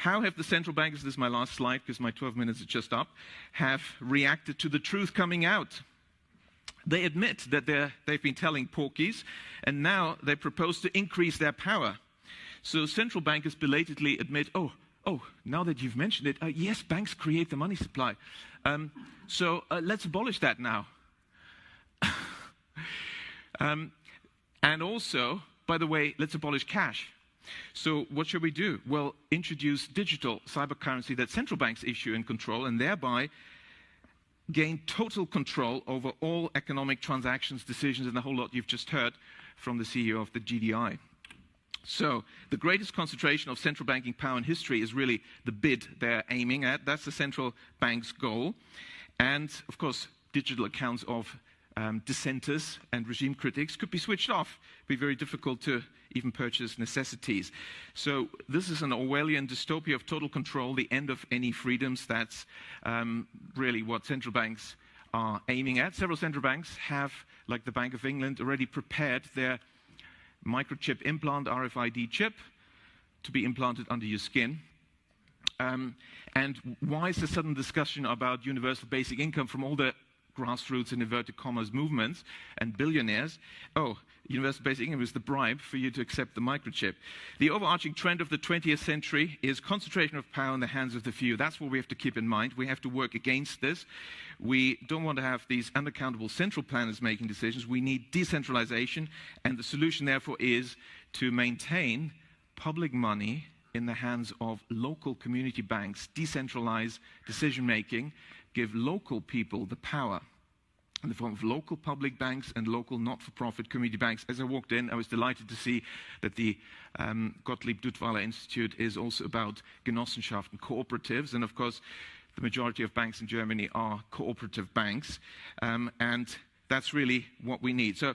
how have the central bankers, this is my last slide because my 12 minutes is just up, have reacted to the truth coming out? They admit that they've been telling porkies, and now they propose to increase their power. So central bankers belatedly admit, oh, now that you've mentioned it, yes, banks create the money supply. So let's abolish that now. And also, by the way, let's abolish cash. So what should we do? Well, introduce digital cyber currency that central banks issue and control, and thereby gain total control over all economic transactions, decisions, and the whole lot you've just heard from the CEO of the GDI. So the greatest concentration of central banking power in history is really the bid they're aiming at. That's the central bank's goal. And, of course, digital accounts of dissenters and regime critics could be switched off. It'd be very difficult to even purchase necessities. So this is an Orwellian dystopia of total control, the end of any freedoms. That's really what central banks are aiming at. Several central banks have, like the Bank of England, already prepared their microchip implant, RFID chip, to be implanted under your skin. And why is the sudden discussion about universal basic income from all the grassroots and inverted commas movements and billionaires? Oh, universal basic income is the bribe for you to accept the microchip. The overarching trend of the 20th century is concentration of power in the hands of the few. That's what we have to keep in mind. We have to work against this. We don't want to have these unaccountable central planners making decisions. We need decentralization, and the solution, therefore, is to maintain public money in the hands of local community banks, decentralize decision-making, give local people the power in the form of local public banks and local not-for-profit community banks. As I walked in, I was delighted to see that the Gottlieb Duttweiler Institute is also about Genossenschaften, cooperatives, and of course, the majority of banks in Germany are cooperative banks, and that's really what we need. So